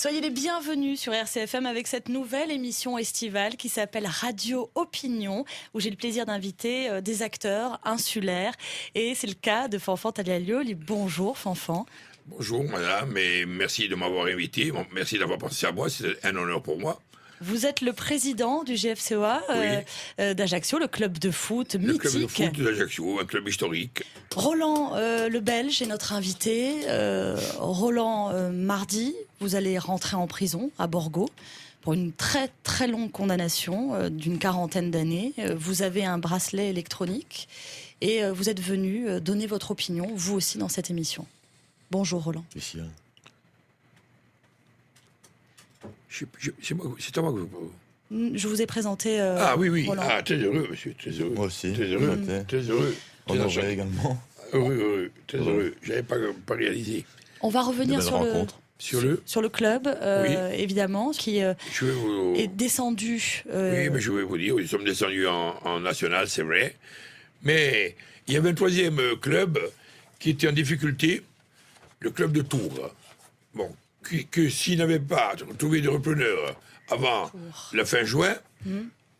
Soyez les bienvenus sur RCFM avec cette nouvelle émission estivale qui s'appelle Radio Opinion, où j'ai le plaisir d'inviter des acteurs insulaires. Et c'est le cas de Fanfan Talialioli. Bonjour Fanfan. Bonjour madame, et merci de m'avoir invité. Merci d'avoir pensé à moi, c'est un honneur pour moi. Vous êtes le président du GFCOA d'Ajaccio, le club de foot mythique. Le club de foot d'Ajaccio, un club historique. Roland le Belge est notre invité. Roland, mardi, vous allez rentrer en prison à Borgo pour une très très longue condamnation d'une 40aine d'années. Vous avez un bracelet électronique et vous êtes venu donner votre opinion, vous aussi, dans cette émission. Bonjour Roland. C'est à moi que vous parlez. Je vous ai présenté Ah oui, Roland. Ah, très heureux, monsieur, très heureux. Moi aussi. Très heureux, très heureux. Honoré également. Heureux, très heureux. J'avais pas réalisé. On va revenir sur le club, évidemment, qui est descendu. Oui, mais je vais vous dire, nous sommes descendus en national, c'est vrai. Mais il y avait un troisième club qui était en difficulté, le club de Tours. Bon, que s'ils n'avaient pas trouvé de repreneur avant la fin juin,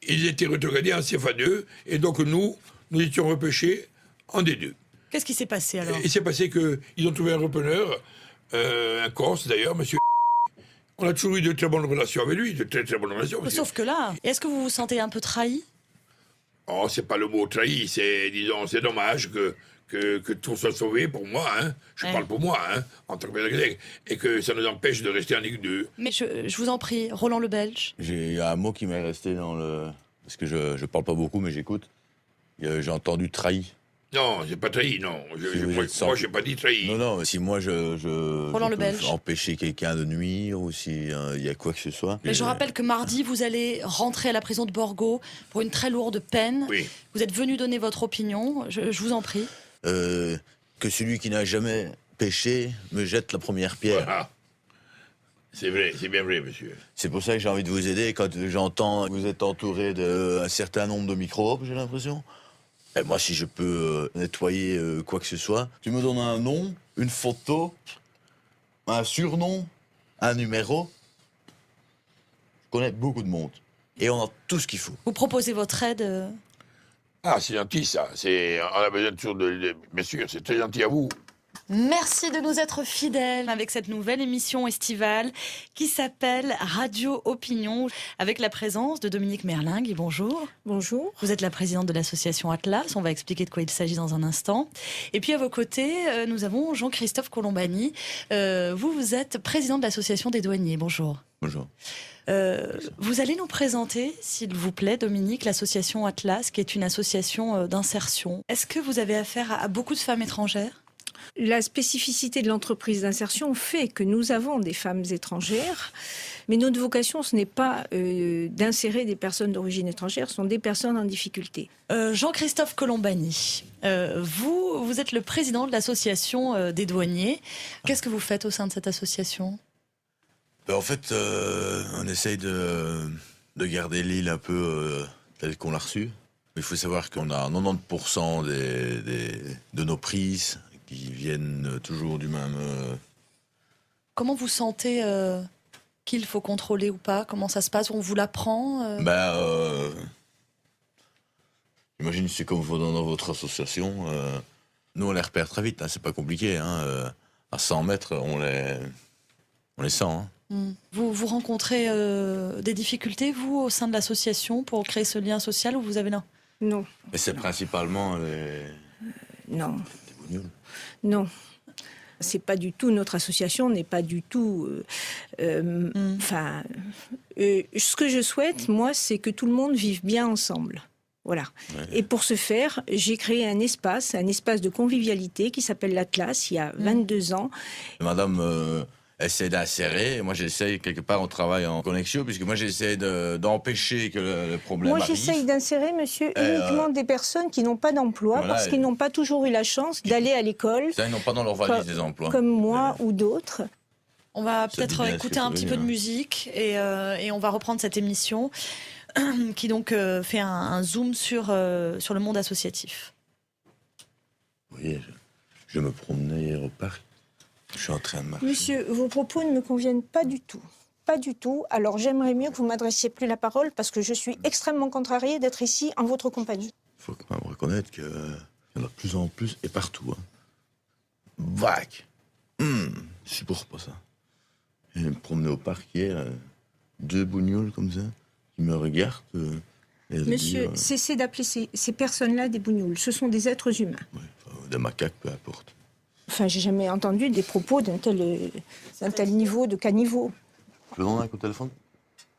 ils étaient rétrogradés en CFA2, et donc nous étions repêchés en D2. Qu'est-ce qui s'est passé alors ? Il s'est passé qu'ils ont trouvé un repreneur, un Corse d'ailleurs, monsieur. On a toujours eu de très bonnes relations avec lui, de très très bonnes relations. Sauf que là, est-ce que vous vous sentez un peu trahi ? Oh, c'est pas le mot trahi, c'est dommage que tout soit sauvé pour moi, hein. Je parle pour moi, hein, en tant que pédagogue, et que ça nous empêche de rester en Ligue 2. Mais je vous en prie, Roland le Belge. J'ai un mot qui m'est resté dans le... Parce que je parle pas beaucoup, mais j'écoute. J'ai entendu trahi. Non, j'ai pas trahi, non. Moi, j'ai pas dit trahi. Non, si moi je le peux Belge. empêcher quelqu'un de nuire, ou s'il y a quoi que ce soit. Mais je rappelle que mardi, vous allez rentrer à la prison de Borgo pour une très lourde peine. Oui. Vous êtes venu donner votre opinion, je vous en prie. Que celui qui n'a jamais péché me jette la première pierre. Voilà. C'est vrai, c'est bien vrai, monsieur. C'est pour ça que j'ai envie de vous aider. Quand j'entends que vous êtes entouré d'un certain nombre de microbes, j'ai l'impression. Et moi, si je peux nettoyer quoi que ce soit, tu me donnes un nom, une photo, un surnom, un numéro. Je connais beaucoup de monde. Et on a tout ce qu'il faut. Vous proposez votre aide Ah, c'est gentil, ça. On a besoin toujours bien sûr, c'est très gentil à vous. Merci de nous être fidèles avec cette nouvelle émission estivale qui s'appelle Radio Opinion, avec la présence de Dominique Merlingue. Bonjour. Bonjour. Vous êtes la présidente de l'association Atlas. On va expliquer de quoi il s'agit dans un instant. Et puis à vos côtés, nous avons Jean-Christophe Colombani. Vous êtes président de l'association des douaniers. Bonjour. Bonjour. Vous allez nous présenter, s'il vous plaît, Dominique, l'association Atlas, qui est une association d'insertion. Est-ce que vous avez affaire à beaucoup de femmes étrangères ? La spécificité de l'entreprise d'insertion fait que nous avons des femmes étrangères, mais notre vocation, ce n'est pas d'insérer des personnes d'origine étrangère, ce sont des personnes en difficulté. Jean-Christophe Colombani, vous êtes le président de l'association des douaniers. Qu'est-ce que vous faites au sein de cette association ? En fait, on essaye de garder l'île un peu telle qu'on l'a reçue. Il faut savoir qu'on a 90% de nos prises qui viennent toujours du même... Comment vous sentez qu'il faut contrôler ou pas ? Comment ça se passe ? On vous l'apprend J'imagine que c'est comme dans votre association. Nous, on les repère très vite, hein, c'est pas compliqué. Hein, à 100 mètres, on les sent. Hein. Vous rencontrez des difficultés, vous, au sein de l'association, pour créer ce lien social, ou vous avez là ? Non. Mais c'est principalement Non. les bougnoules. Non. C'est pas du tout, notre association n'est pas du tout... ce que je souhaite, moi, c'est que tout le monde vive bien ensemble. Voilà. Ouais. Et pour ce faire, j'ai créé un espace de convivialité qui s'appelle l'Atlas, il y a 22 ans. Madame... essaie d'insérer. Moi, j'essaye, quelque part, on travaille en connexion, puisque moi, j'essaie d'empêcher que le problème arrive. Moi, j'essaye d'insérer, monsieur, uniquement des personnes qui n'ont pas d'emploi, voilà, parce qu'ils n'ont pas toujours eu la chance d'aller à l'école. Ça, ils n'ont pas dans leur valise des emplois. Comme moi ou d'autres. On va peut-être écouter un petit peu de musique et on va reprendre cette émission qui donc fait un zoom sur le monde associatif. Vous voyez, je me promenais au parc. Je suis en train de marcher. Monsieur, vos propos ne me conviennent pas du tout. Pas du tout. Alors j'aimerais mieux que vous m'adressiez plus la parole parce que je suis extrêmement contrariée d'être ici en votre compagnie. Il faut quand même reconnaître qu'il y en a de plus en plus et partout. Hein. Vague. Je supporte pas ça. Je me promenais au parc hier, 2 bougnoules comme ça, qui me regardent. Et elles Monsieur, disent, cessez d'appeler ces personnes-là des bougnoules. Ce sont des êtres humains. ouais, enfin, des macaques, peu importe. Enfin, j'ai jamais entendu des propos d'un tel niveau, de caniveau. Je peux donner un coup de téléphone?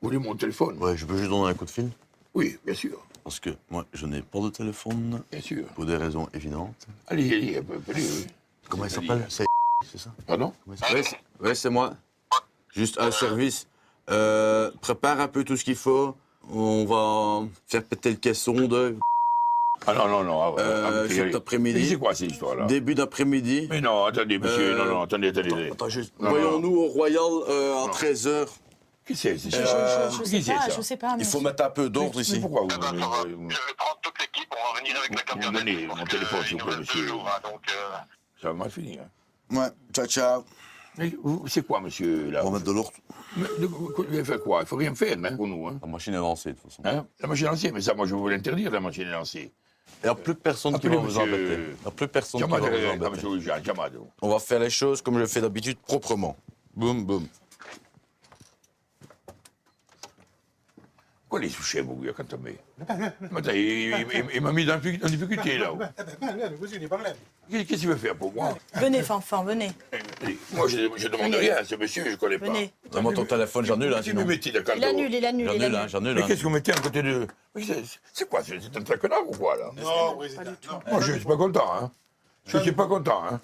Vous voulez mon téléphone? Ouais, je peux juste donner un coup de fil. Oui, bien sûr. Parce que moi, je n'ai pas de téléphone, Bien sûr. pour des raisons évidentes. Allez, appelez, oui. Comment il Allez. s'appelle? C'est ça? Pardon? Ouais, c'est moi. Juste un service. Prépare un peu tout ce qu'il faut. On va faire péter le caisson de Ah non. cet après-midi. C'est quoi cette histoire-là? Début d'après-midi. Mais non, attendez, monsieur, non, attendez. Attends, juste. Non, Voyons-nous au Royal à Non. 13h. Qui c'est? Je Qui c'est, ça? sais pas. Il faut mettre un peu d'ordre Mais ici. pourquoi vous... Je vais prendre toute l'équipe, on va venir avec la Vous camionnette. donnez mon téléphone, s'il vous plaît, monsieur. Donc, Ça va mal finir. Ouais, ciao. Mais c'est quoi, monsieur, là? On va mettre de l'ordre. Mais, il fait quoi? Il faut rien faire, hein, pour nous, hein? La machine est lancée, de toute façon. Hein? La machine à lancer, mais ça, moi, je vais vous l'interdire, la machine à lancer. Il n'y a plus personne qui Appelez va vous monsieur- embêter. Il n'y a plus personne qui va Jamad, vous embêter. monsieur Jean, Jamad. On va faire les choses comme je fais d'habitude, proprement. Boum, boum. Quoi les souchets, vous, quand on met? Attends, il m'a mis en difficulté, là. Qu'est-ce qu'il veut faire pour moi? Venez, Fanfan, venez. Allez, moi, je demande rien à ce monsieur, je ne connais pas. Venez. Donne-moi ton téléphone, j'annule, hein, Qu'est-ce que vous sinon. mettez de canto? Il annule. J'annule, hein, j'annule. Mais hein. qu'est-ce que vous mettez à côté de... Mais c'est quoi? C'est un traquenard ou quoi, là? non, président. Non. Moi, je ne suis pas content, hein. Je ne suis pas content, hein.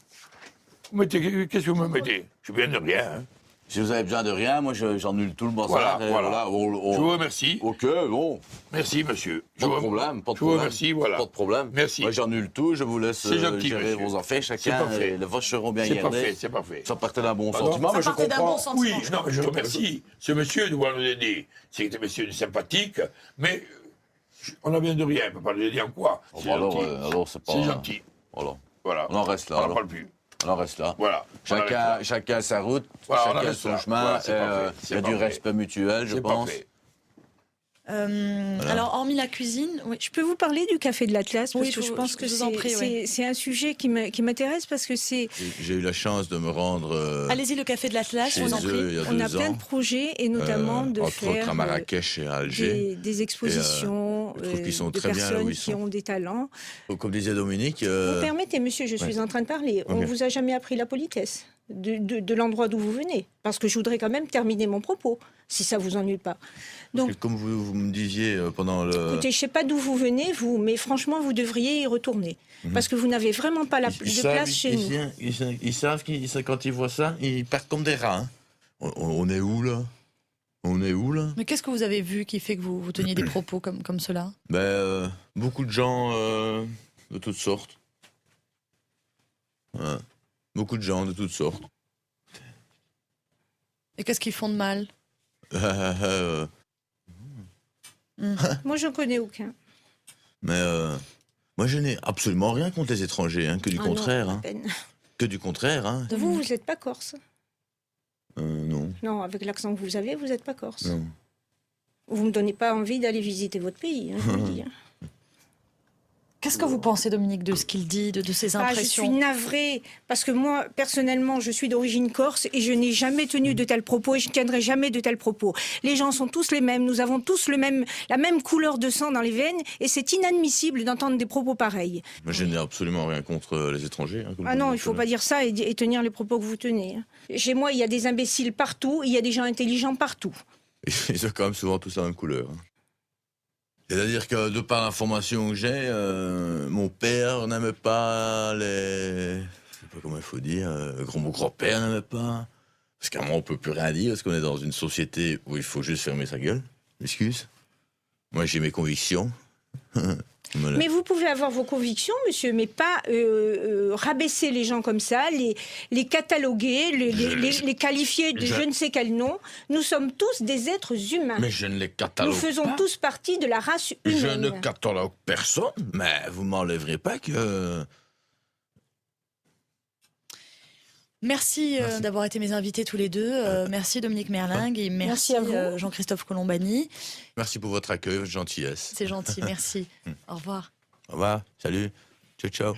Vous mettez... Qu'est-ce que vous me mettez? Je viens de rien, hein. Si vous avez besoin de rien, moi j'annule tout le bazar. Voilà. Et Je vous remercie. Ok, bon. Merci, monsieur. Pas de problème, pas de Je vous problème. remercie, voilà. Pas de problème. Merci. Moi j'annule tout, je vous laisse C'est gentil, gérer monsieur. vos affaires, C'est chacun. parfait. Les vaches seront bien C'est gardées. parfait, c'est parfait. Ça partait d'un bon Pardon sentiment, mais je partait d'un comprends. bon sentiment. Oui, non, mais je remercie ce monsieur de vouloir nous aider. C'est un monsieur sympathique, mais on n'a bien de rien. On ne peut pas nous aider en quoi. Bon, C'est bah, gentil. alors c'est pas. C'est gentil. Voilà. Voilà. On en reste là. On n'en alors. parle plus. On en reste là. Voilà. On arrête là. Chacun sa route, Voilà, on chacun arrête son là. chemin. Voilà, c'est parfait, Il c'est y a du parfait. respect mutuel, je C'est pense. parfait. Alors, hormis la cuisine, oui. Je peux vous parler du café de l'Atlas parce Oui, que je pense que je vous en prie, oui. c'est un sujet qui m'intéresse parce que c'est J'ai eu la chance de me rendre Allez-y, le café de l'Atlas, je chez vous en eux prie. il y a on a 2 plein ans. de projets et notamment de entre faire autres à Marrakech et à Alger. des expositions je trouve qu'ils sont de très bien là où personnes ils qui sont. ont des talents. Comme disait Dominique, Vous permettez, monsieur, je suis en train de parler. On Ok. vous a jamais appris la politesse de l'endroit d'où vous venez, parce que je voudrais quand même terminer mon propos, si ça vous ennuie pas. parce que comme vous me disiez pendant le... Écoutez, je sais pas d'où vous venez, vous, mais franchement, vous devriez y retourner, parce que vous n'avez vraiment pas de place chez nous. Ils savent quand ils voient ça, ils partent comme des rats. hein. On est où là? On est où là? Mais qu'est-ce que vous avez vu qui fait que vous teniez des propos comme cela? Beaucoup de gens de toutes sortes. Ouais. Beaucoup de gens de toutes sortes. Et qu'est-ce qu'ils font de mal? Moi, j'en connais aucun. Mais moi, je n'ai absolument rien contre les étrangers, hein, que du Ah contraire. non, hein. à peine. Que du contraire. Hein. Vous n'êtes pas corse. Non. Non, avec l'accent que vous avez, vous n'êtes pas corse. Non. Vous me donnez pas envie d'aller visiter votre pays, hein, je vous le dis. hein. Qu'est-ce que vous pensez, Dominique, de ce qu'il dit, de ses Ah, je impressions? suis navrée, parce que moi, personnellement, je suis d'origine corse et je n'ai jamais tenu de tels propos et je ne tiendrai jamais de tels propos. Les gens sont tous les mêmes, nous avons tous la même couleur de sang dans les veines et c'est inadmissible d'entendre des propos pareils. Moi, je n'ai absolument rien contre les étrangers. Hein, comme Ah vous non, le il ne faut mentionnez. pas dire ça et tenir les propos que vous tenez. hein. Chez moi, il y a des imbéciles partout, il y a des gens intelligents partout. Ils ont quand même souvent tous la même couleur. hein. C'est-à-dire que de par l'information que j'ai, mon père n'aimait pas les... Je sais pas comment il faut dire. Mon grand-père n'aimait pas. Parce qu'à un moment, on peut plus rien dire, parce qu'on est dans une société où il faut juste fermer sa gueule. Excuse. Moi, j'ai mes convictions. Voilà. Mais vous pouvez avoir vos convictions, monsieur, mais pas rabaisser les gens comme ça, les cataloguer, les qualifier de je ne sais quel nom. Nous sommes tous des êtres humains. Mais je ne les Nous catalogue faisons pas. tous partie de la race Je humaine. ne catalogue personne, mais vous m'enlèverez pas que... Merci, Merci. d'avoir été mes invités tous les deux. Merci Dominique Merlingue et merci, Merci à vous. Jean-Christophe Colombani. Merci pour votre accueil, votre gentillesse. C'est gentil, merci. Au revoir. Au revoir, salut, ciao ciao.